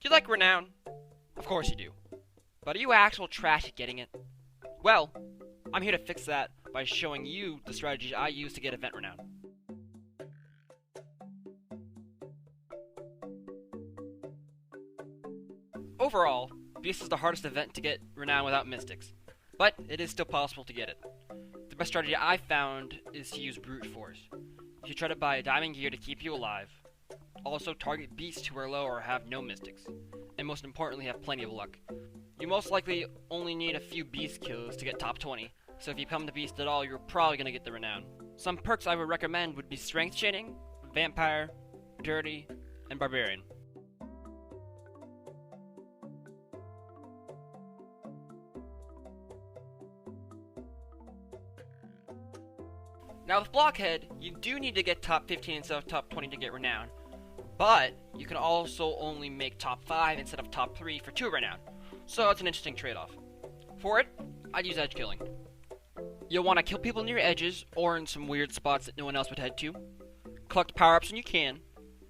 you like Renown? Of course you do. But are you actual trash at getting it? Well, I'm here to fix that by showing you the strategies I use to get event Renown. Overall, Beast is the hardest event to get Renown without Mystics, but it is still possible to get it. The best strategy I've found is to use Brute Force. You should try to buy a diamond gear to keep you alive. Also target beasts who are low or have no mystics, and most importantly have plenty of luck. You most likely only need a few beast kills to get top 20, so if you come to beast at all, you're probably going to get the Renown. Some perks I would recommend would be Strength Chaining, Vampire, Dirty, and Barbarian. Now with Blockhead, you do need to get top 15 instead of top 20 to get Renown, but you can also only make top 5 instead of top 3 for 2 Renown, so it's an interesting trade-off. For it, I'd use edge killing. You'll want to kill people near edges or in some weird spots that no one else would head to, collect power-ups when you can,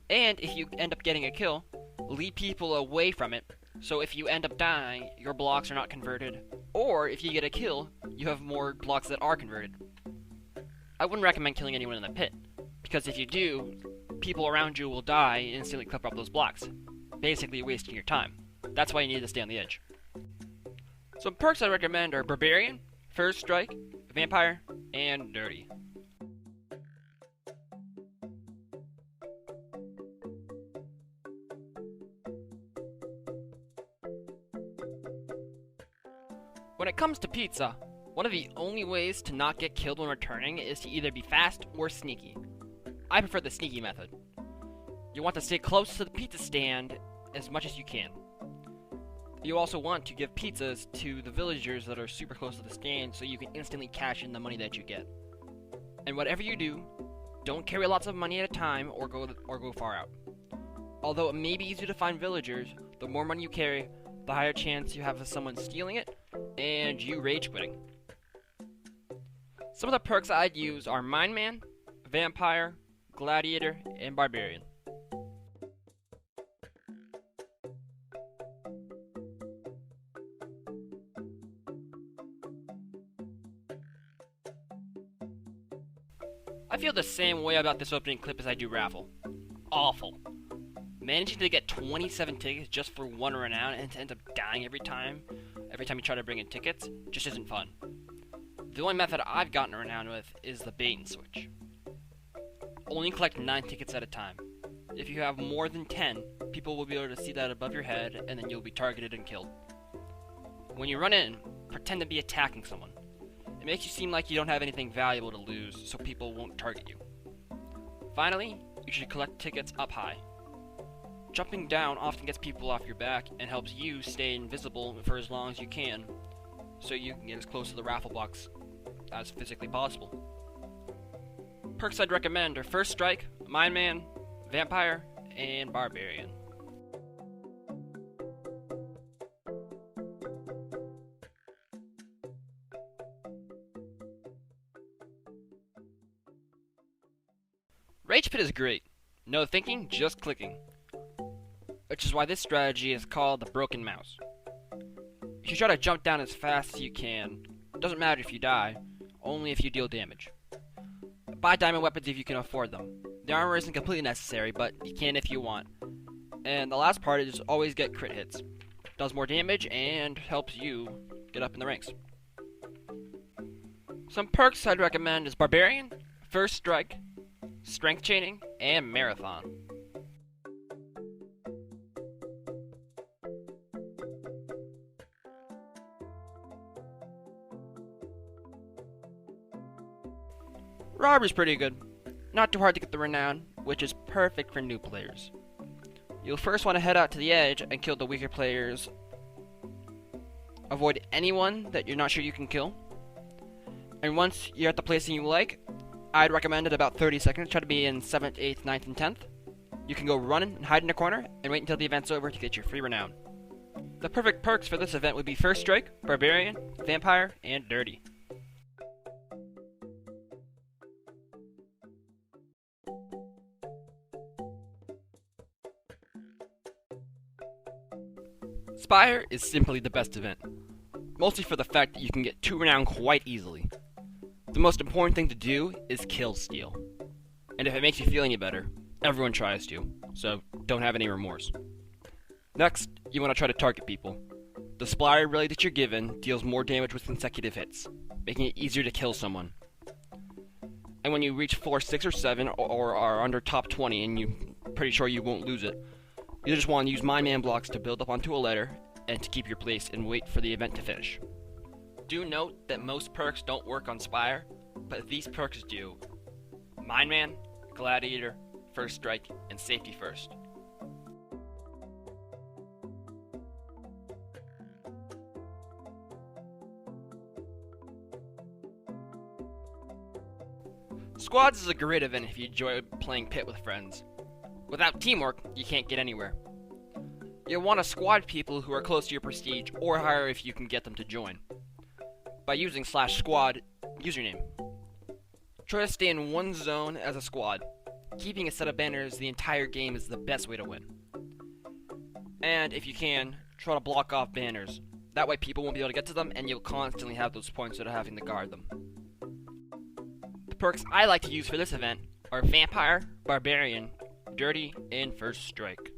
and if you end up getting a kill, lead people away from it, so if you end up dying, your blocks are not converted, or if you get a kill, you have more blocks that are converted. I wouldn't recommend killing anyone in the pit, because if you do, people around you will die and instantly cover up those blocks, basically wasting your time. That's why you need to stay on the edge. Some perks I recommend are Barbarian, First Strike, Vampire, and Dirty. When it comes to pizza, one of the only ways to not get killed when returning is to either be fast or sneaky. I prefer the sneaky method. You want to stay close to the pizza stand as much as you can. You also want to give pizzas to the villagers that are super close to the stand so you can instantly cash in the money that you get. And whatever you do, don't carry lots of money at a time or go far out. Although it may be easier to find villagers, the more money you carry, the higher chance you have of someone stealing it and you rage quitting. Some of the perks I'd use are Mind Man, Vampire, Gladiator, and Barbarian. I feel the same way about this opening clip as I do Raffle. Awful. Managing to get 27 tickets just for one Renown and to end up dying every time you try to bring in tickets just isn't fun. The only method I've gotten a Renown with is the bait and switch. Only collect 9 tickets at a time. If you have more than 10, people will be able to see that above your head and then you'll be targeted and killed. When you run in, pretend to be attacking someone. It makes you seem like you don't have anything valuable to lose, so people won't target you. Finally, you should collect tickets up high. Jumping down often gets people off your back and helps you stay invisible for as long as you can, so you can get as close to the raffle box as physically possible. Perks I'd recommend are First Strike, Mind Man, Vampire, and Barbarian. Rage Pit is great. No thinking, just clicking. Which is why this strategy is called the Broken Mouse. You should try to jump down as fast as you can. It doesn't matter if you die, only if you deal damage. Buy diamond weapons if you can afford them. The armor isn't completely necessary, but you can if you want. And the last part is always get crit hits. Does more damage and helps you get up in the ranks. Some perks I'd recommend is Barbarian, First Strike, Strength Chaining, and Marathon. Robber's pretty good. Not too hard to get the Renown, which is perfect for new players. You'll first want to head out to the edge and kill the weaker players. Avoid anyone that you're not sure you can kill. And once you're at the placing you like, I'd recommend it about 30 seconds. Try to be in 7th, 8th, 9th, and 10th. You can go run and hide in a corner and wait until the event's over to get your free Renown. The perfect perks for this event would be First Strike, Barbarian, Vampire, and Dirty. Spire is simply the best event, mostly for the fact that you can get 2 Renown quite easily. The most important thing to do is kill steal. And if it makes you feel any better, everyone tries to, so don't have any remorse. Next, you want to try to target people. The Spire ability that you're given deals more damage with consecutive hits, making it easier to kill someone. And when you reach floor 6 or 7 or are under top 20 and you're pretty sure you won't lose it, you just want to use Mind Man blocks to build up onto a ladder and to keep your place and wait for the event to finish. Do note that most perks don't work on Spire, but these perks do. Mind Man, Gladiator, First Strike, and Safety First. Squads is a great event if you enjoy playing Pit with friends. Without teamwork, you can't get anywhere. You'll want to squad people who are close to your prestige or higher if you can get them to join. By using /squad username. Try to stay in one zone as a squad. Keeping a set of banners the entire game is the best way to win. And if you can, try to block off banners. That way people won't be able to get to them and you'll constantly have those points without having to guard them. The perks I like to use for this event are Vampire, Barbarian, Dirty, and First Strike.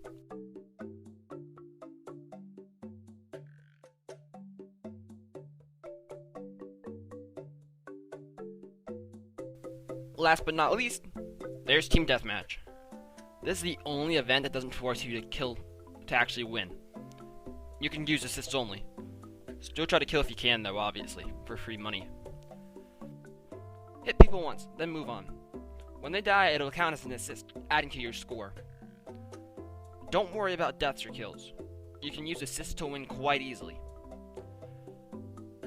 Last but not least, there's Team Deathmatch. This is the only event that doesn't force you to kill to actually win. You can use assists only. Still try to kill if you can though, obviously, for free money. Hit people once, then move on. When they die, it'll count as an assist, adding to your score. Don't worry about deaths or kills. You can use assists to win quite easily.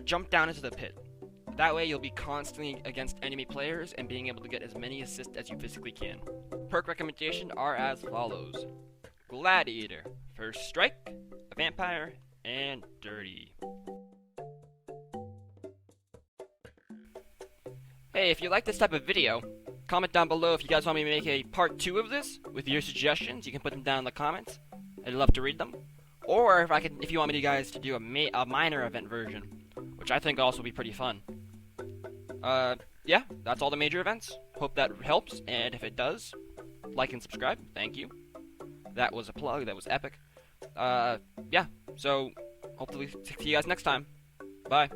Jump down into the pit. That way you'll be constantly against enemy players and being able to get as many assists as you physically can. Perk recommendations are as follows. Gladiator, First Strike, Vampire, and Dirty. Hey, if you like this type of video, comment down below if you guys want me to make a part 2 of this with your suggestions. You can put them down in the comments. I'd love to read them. Or if you want me guys to do a minor event version, which I think will also be pretty fun. Yeah, that's all the major events. Hope that helps, and if it does, like and subscribe. Thank you. That was a plug. That was epic. Yeah, so hopefully see you guys next time. Bye.